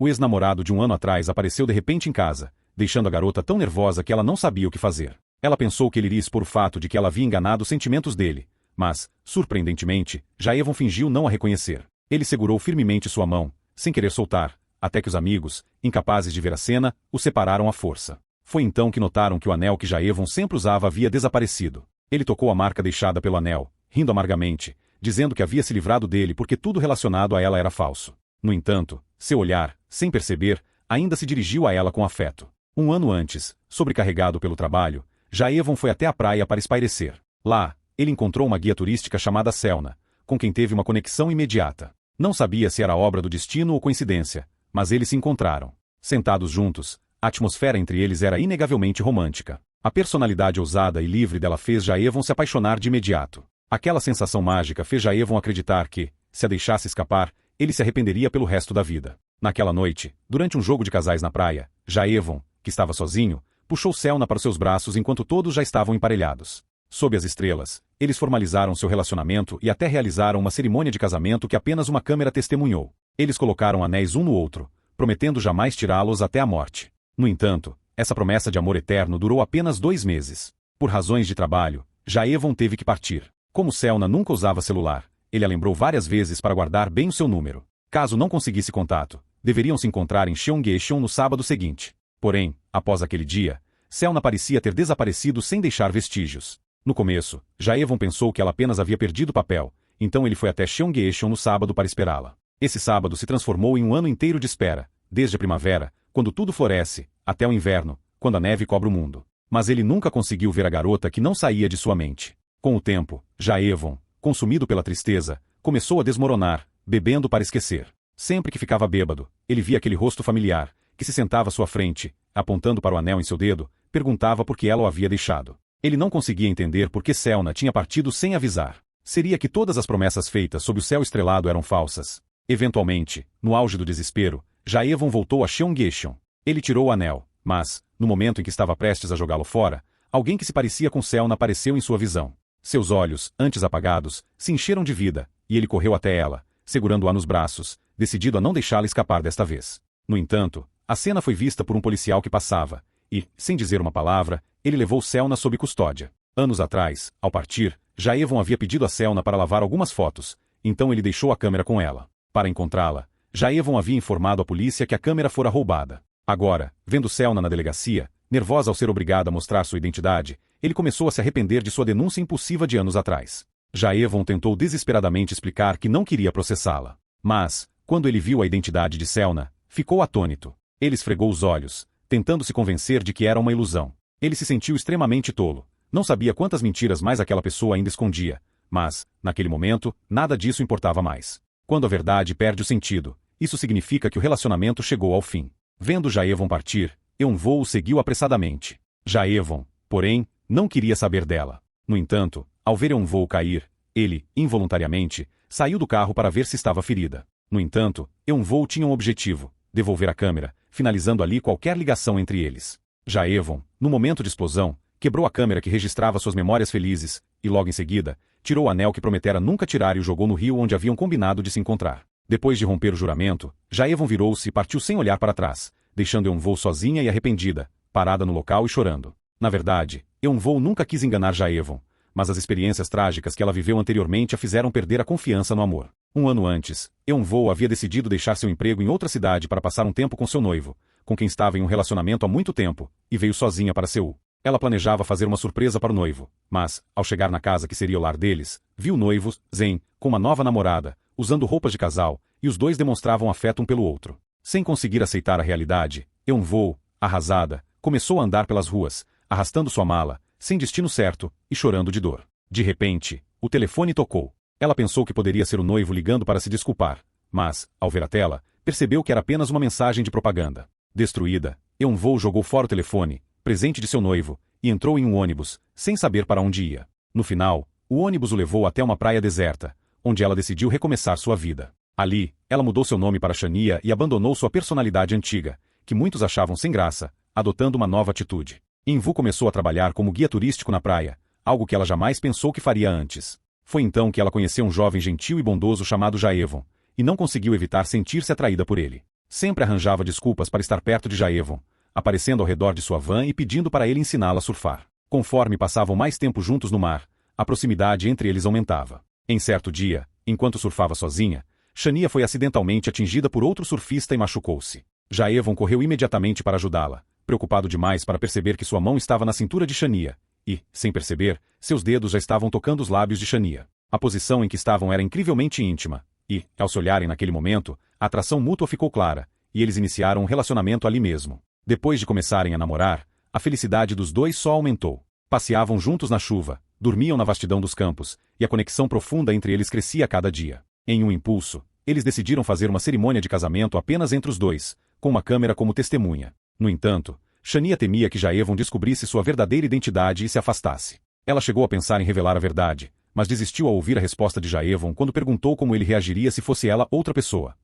O ex-namorado de um ano atrás apareceu de repente em casa, deixando a garota tão nervosa que ela não sabia o que fazer. Ela pensou que ele iria expor o fato de que ela havia enganado os sentimentos dele, mas, surpreendentemente, Jaevon fingiu não a reconhecer. Ele segurou firmemente sua mão, sem querer soltar, até que os amigos, incapazes de ver a cena, o separaram à força. Foi então que notaram que o anel que Jaevon sempre usava havia desaparecido. Ele tocou a marca deixada pelo anel, rindo amargamente, dizendo que havia se livrado dele porque tudo relacionado a ela era falso. No entanto, seu olhar, sem perceber, ainda se dirigiu a ela com afeto. Um ano antes, sobrecarregado pelo trabalho, Jaevon foi até a praia para espairecer. Lá, ele encontrou uma guia turística chamada Selna, com quem teve uma conexão imediata. Não sabia se era obra do destino ou coincidência, mas eles se encontraram. Sentados juntos, a atmosfera entre eles era inegavelmente romântica. A personalidade ousada e livre dela fez Jaevon se apaixonar de imediato. Aquela sensação mágica fez Jaevon acreditar que, se a deixasse escapar, ele se arrependeria pelo resto da vida. Naquela noite, durante um jogo de casais na praia, Jaevon, que estava sozinho, puxou Selna para os seus braços enquanto todos já estavam emparelhados. Sob as estrelas, eles formalizaram seu relacionamento e até realizaram uma cerimônia de casamento que apenas uma câmera testemunhou. Eles colocaram anéis um no outro, prometendo jamais tirá-los até a morte. No entanto, essa promessa de amor eterno durou apenas 2 meses. Por razões de trabalho, Jaevon teve que partir. Como Selna nunca usava celular, ele a lembrou várias vezes para guardar bem o seu número. Caso não conseguisse contato, deveriam se encontrar em Cheonggyecheon no sábado seguinte. Porém, após aquele dia, Selna parecia ter desaparecido sem deixar vestígios. No começo, Jaevon pensou que ela apenas havia perdido o papel, então ele foi até Cheonggyecheon no sábado para esperá-la. Esse sábado se transformou em um ano inteiro de espera, desde a primavera, quando tudo floresce, até o inverno, quando a neve cobre o mundo. Mas ele nunca conseguiu ver a garota que não saía de sua mente. Com o tempo, Jaevon, consumido pela tristeza, começou a desmoronar, bebendo para esquecer. Sempre que ficava bêbado, ele via aquele rosto familiar, que se sentava à sua frente, apontando para o anel em seu dedo, perguntava por que ela o havia deixado. Ele não conseguia entender por que Selna tinha partido sem avisar. Seria que todas as promessas feitas sob o céu estrelado eram falsas? Eventualmente, no auge do desespero, Jaevon voltou a Cheonggyecheon. Ele tirou o anel, mas, no momento em que estava prestes a jogá-lo fora, alguém que se parecia com Selna apareceu em sua visão. Seus olhos, antes apagados, se encheram de vida, e ele correu até ela, segurando-a nos braços, decidido a não deixá-la escapar desta vez. No entanto, a cena foi vista por um policial que passava, e, sem dizer uma palavra, ele levou Selna sob custódia. Anos atrás, ao partir, Jaevon havia pedido a Selna para lavar algumas fotos, então ele deixou a câmera com ela. Para encontrá-la, Jaevon havia informado a polícia que a câmera fora roubada. Agora, vendo Selna na delegacia, nervosa ao ser obrigada a mostrar sua identidade, ele começou a se arrepender de sua denúncia impulsiva de anos atrás. Jaevon tentou desesperadamente explicar que não queria processá-la. Mas, quando ele viu a identidade de Selna, ficou atônito. Ele esfregou os olhos, tentando se convencer de que era uma ilusão. Ele se sentiu extremamente tolo. Não sabia quantas mentiras mais aquela pessoa ainda escondia. Mas, naquele momento, nada disso importava mais. Quando a verdade perde o sentido, isso significa que o relacionamento chegou ao fim. Vendo Jaevon partir, Eunwoo o seguiu apressadamente. Jaevon, porém, não queria saber dela. No entanto, ao ver Eunwoo cair, ele, involuntariamente, saiu do carro para ver se estava ferida. No entanto, Eunwoo tinha um objetivo: devolver a câmera, finalizando ali qualquer ligação entre eles. Jaevon, no momento de explosão, quebrou a câmera que registrava suas memórias felizes, e logo em seguida, tirou o anel que prometera nunca tirar e o jogou no rio onde haviam combinado de se encontrar. Depois de romper o juramento, Jaevon virou-se e partiu sem olhar para trás, deixando Eunwoo sozinha e arrependida, parada no local e chorando. Na verdade, Eunwoo nunca quis enganar Jaevon, mas as experiências trágicas que ela viveu anteriormente a fizeram perder a confiança no amor. Um ano antes, Eunwoo havia decidido deixar seu emprego em outra cidade para passar um tempo com seu noivo, com quem estava em um relacionamento há muito tempo, e veio sozinha para Seul. Ela planejava fazer uma surpresa para o noivo, mas, ao chegar na casa que seria o lar deles, viu o noivo, Zen, com uma nova namorada, usando roupas de casal, e os dois demonstravam afeto um pelo outro. Sem conseguir aceitar a realidade, Eunwoo, arrasada, começou a andar pelas ruas, arrastando sua mala, sem destino certo, e chorando de dor. De repente, o telefone tocou. Ela pensou que poderia ser o noivo ligando para se desculpar, mas, ao ver a tela, percebeu que era apenas uma mensagem de propaganda. Destruída, Eunwoo jogou fora o telefone, presente de seu noivo, e entrou em um ônibus, sem saber para onde ia. No final, o ônibus o levou até uma praia deserta, onde ela decidiu recomeçar sua vida. Ali, ela mudou seu nome para Shania e abandonou sua personalidade antiga, que muitos achavam sem graça, adotando uma nova atitude. Eunwoo começou a trabalhar como guia turístico na praia, algo que ela jamais pensou que faria antes. Foi então que ela conheceu um jovem gentil e bondoso chamado Jaevon, e não conseguiu evitar sentir-se atraída por ele. Sempre arranjava desculpas para estar perto de Jaevon, aparecendo ao redor de sua van e pedindo para ele ensiná-la a surfar. Conforme passavam mais tempo juntos no mar, a proximidade entre eles aumentava. Em certo dia, enquanto surfava sozinha, Shania foi acidentalmente atingida por outro surfista e machucou-se. Jaevon correu imediatamente para ajudá-la, preocupado demais para perceber que sua mão estava na cintura de Shania, e, sem perceber, seus dedos já estavam tocando os lábios de Shania. A posição em que estavam era incrivelmente íntima, e, ao se olharem naquele momento, a atração mútua ficou clara, e eles iniciaram um relacionamento ali mesmo. Depois de começarem a namorar, a felicidade dos dois só aumentou. Passeavam juntos na chuva, dormiam na vastidão dos campos, e a conexão profunda entre eles crescia a cada dia. Em um impulso, eles decidiram fazer uma cerimônia de casamento apenas entre os dois, com uma câmera como testemunha. No entanto, Shania temia que Jaevon descobrisse sua verdadeira identidade e se afastasse. Ela chegou a pensar em revelar a verdade, mas desistiu ao ouvir a resposta de Jaevon quando perguntou como ele reagiria se fosse ela outra pessoa.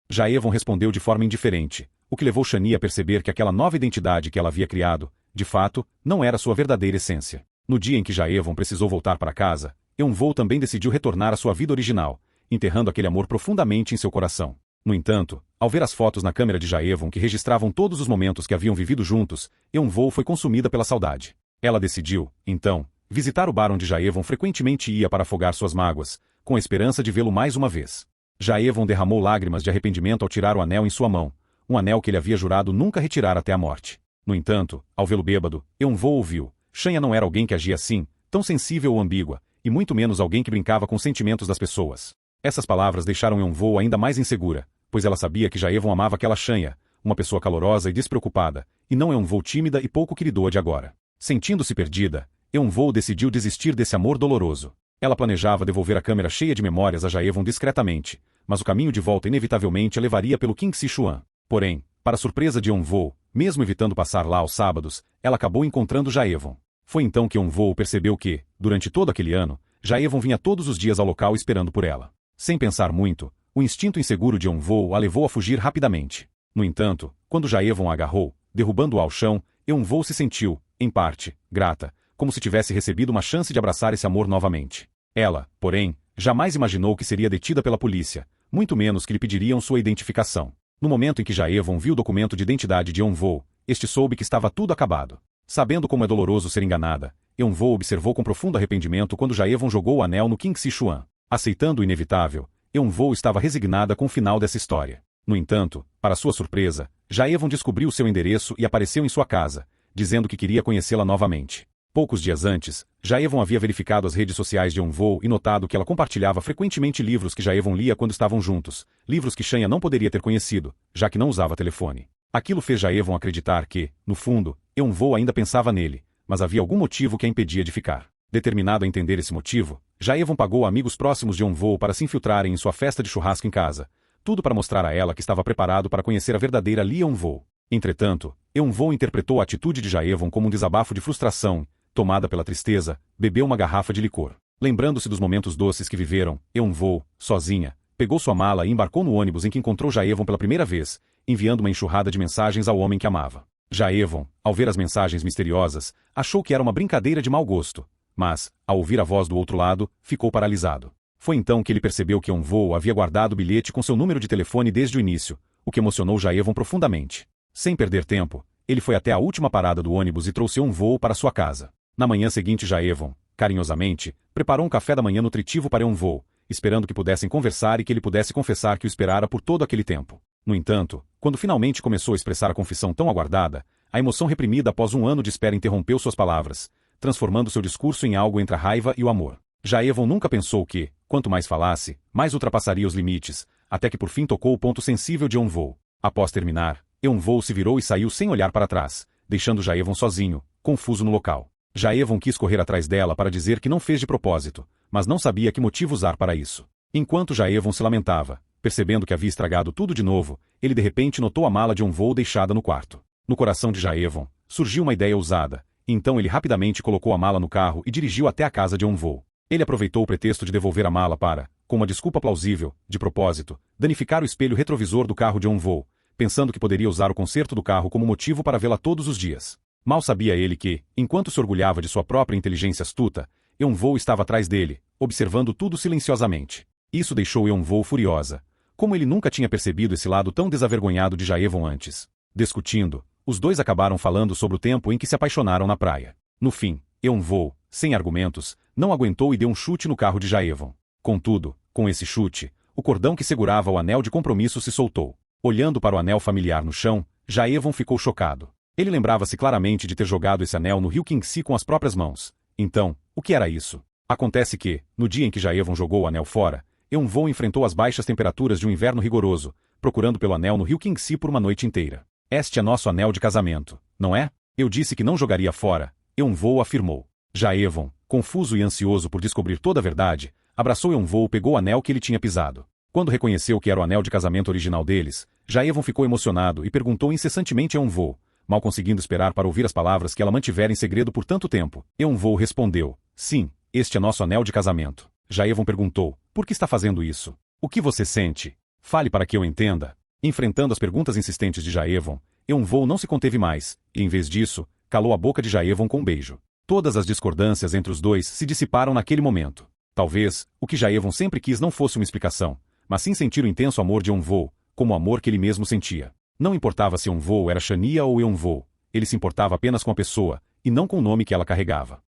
Jaevon respondeu de forma indiferente, o que levou Shania a perceber que aquela nova identidade que ela havia criado, de fato, não era sua verdadeira essência. No dia em que Jaevon precisou voltar para casa, Eunvoo também decidiu retornar à sua vida original, enterrando aquele amor profundamente em seu coração. No entanto, ao ver as fotos na câmera de Jaevon que registravam todos os momentos que haviam vivido juntos, Eunvoo foi consumida pela saudade. Ela decidiu, então, visitar o bar onde Jaevon frequentemente ia para afogar suas mágoas, com a esperança de vê-lo mais uma vez. Jaevon derramou lágrimas de arrependimento ao tirar o anel em sua mão, um anel que ele havia jurado nunca retirar até a morte. No entanto, ao vê-lo bêbado, Eunvoo ouviu. Shania não era alguém que agia assim, tão sensível ou ambígua, e muito menos alguém que brincava com os sentimentos das pessoas. Essas palavras deixaram Eunvoo ainda mais insegura, pois ela sabia que Jaevon amava aquela Shania, uma pessoa calorosa e despreocupada, e não Eunvoo tímida e pouco queridoa de agora. Sentindo-se perdida, Eunvoo decidiu desistir desse amor doloroso. Ela planejava devolver a câmera cheia de memórias a Jaevon discretamente, mas o caminho de volta inevitavelmente a levaria pelo King Sichuan. Porém, para surpresa de Eunvoo, mesmo evitando passar lá aos sábados, ela acabou encontrando Jaevon. Foi então que Eunvoo percebeu que, durante todo aquele ano, Jaevon vinha todos os dias ao local esperando por ela. Sem pensar muito, o instinto inseguro de Eunvoo a levou a fugir rapidamente. No entanto, quando Jaevon a agarrou, derrubando-o ao chão, Eunvoo se sentiu, em parte, grata, como se tivesse recebido uma chance de abraçar esse amor novamente. Ela, porém, jamais imaginou que seria detida pela polícia, muito menos que lhe pediriam sua identificação. No momento em que Jaevon viu o documento de identidade de Eunvoo, este soube que estava tudo acabado. Sabendo como é doloroso ser enganada, Eunvoo observou com profundo arrependimento quando Jaevon jogou o anel no King Sichuan. Aceitando o inevitável, Eunvoo estava resignada com o final dessa história. No entanto, para sua surpresa, Jaevon descobriu seu endereço e apareceu em sua casa, dizendo que queria conhecê-la novamente. Poucos dias antes, Jaevon havia verificado as redes sociais de Eunvoo e notado que ela compartilhava frequentemente livros que Jaevon lia quando estavam juntos, livros que Shania não poderia ter conhecido, já que não usava telefone. Aquilo fez Jaevon acreditar que, no fundo, Eunvoo ainda pensava nele, mas havia algum motivo que a impedia de ficar. Determinado a entender esse motivo, Jaevon pagou a amigos próximos de Eunvoo para se infiltrarem em sua festa de churrasco em casa, tudo para mostrar a ela que estava preparado para conhecer a verdadeira Lee Eunvoo. Entretanto, Eunvoo interpretou a atitude de Jaevon como um desabafo de frustração. Tomada pela tristeza, bebeu uma garrafa de licor. Lembrando-se dos momentos doces que viveram, Eunvoo, sozinha, pegou sua mala e embarcou no ônibus em que encontrou Jaevon pela primeira vez, enviando uma enxurrada de mensagens ao homem que amava. Jaevon, ao ver as mensagens misteriosas, achou que era uma brincadeira de mau gosto, mas, ao ouvir a voz do outro lado, ficou paralisado. Foi então que ele percebeu que Eunvoo havia guardado o bilhete com seu número de telefone desde o início, o que emocionou Jaevon profundamente. Sem perder tempo, ele foi até a última parada do ônibus e trouxe Eunvoo para sua casa. Na manhã seguinte Jaevon, carinhosamente, preparou um café da manhã nutritivo para Eunvoo, esperando que pudessem conversar e que ele pudesse confessar que o esperara por todo aquele tempo. No entanto, quando finalmente começou a expressar a confissão tão aguardada, a emoção reprimida após um ano de espera interrompeu suas palavras, transformando seu discurso em algo entre a raiva e o amor. Jaevon nunca pensou que, quanto mais falasse, mais ultrapassaria os limites, até que por fim tocou o ponto sensível de Eunvoo. Após terminar, Eunvoo se virou e saiu sem olhar para trás, deixando Jaevon sozinho, confuso no local. Jaevon quis correr atrás dela para dizer que não fez de propósito, mas não sabia que motivo usar para isso. Enquanto Jaevon se lamentava, percebendo que havia estragado tudo de novo, ele de repente notou a mala de Eunvoo deixada no quarto. No coração de Jaevon, surgiu uma ideia ousada, então ele rapidamente colocou a mala no carro e dirigiu até a casa de Eunvoo. Ele aproveitou o pretexto de devolver a mala para, com uma desculpa plausível, de propósito, danificar o espelho retrovisor do carro de Eunvoo, pensando que poderia usar o conserto do carro como motivo para vê-la todos os dias. Mal sabia ele que, enquanto se orgulhava de sua própria inteligência astuta, Eunvoo estava atrás dele, observando tudo silenciosamente. Isso deixou Eunvoo furiosa. Como ele nunca tinha percebido esse lado tão desavergonhado de Jaevon antes. Discutindo, os dois acabaram falando sobre o tempo em que se apaixonaram na praia. No fim, Eunwoo, sem argumentos, não aguentou e deu um chute no carro de Jaevon. Contudo, com esse chute, o cordão que segurava o anel de compromisso se soltou. Olhando para o anel familiar no chão, Jaevon ficou chocado. Ele lembrava-se claramente de ter jogado esse anel no rio Qingxi com as próprias mãos. Então, o que era isso? Acontece que, no dia em que Jaevon jogou o anel fora, Eunwoo enfrentou as baixas temperaturas de um inverno rigoroso, procurando pelo anel no rio Qingxi por uma noite inteira. Este é nosso anel de casamento, não é? Eu disse que não jogaria fora, Eunwoo afirmou. Jaevon, confuso e ansioso por descobrir toda a verdade, abraçou Eunwoo e pegou o anel que ele tinha pisado. Quando reconheceu que era o anel de casamento original deles, Jaevon ficou emocionado e perguntou incessantemente a Eunwoo, mal conseguindo esperar para ouvir as palavras que ela mantivera em segredo por tanto tempo. Eunwoo respondeu, sim, este é nosso anel de casamento. Jaevon perguntou, por que está fazendo isso? O que você sente? Fale para que eu entenda. Enfrentando as perguntas insistentes de Jaevon, Eunwoo não se conteve mais, e em vez disso, calou a boca de Jaevon com um beijo. Todas as discordâncias entre os dois se dissiparam naquele momento. Talvez, o que Jaevon sempre quis não fosse uma explicação, mas sim sentir o intenso amor de Eunwoo, como o amor que ele mesmo sentia. Não importava se Eunwoo era Shania ou Eunwoo, ele se importava apenas com a pessoa, e não com o nome que ela carregava.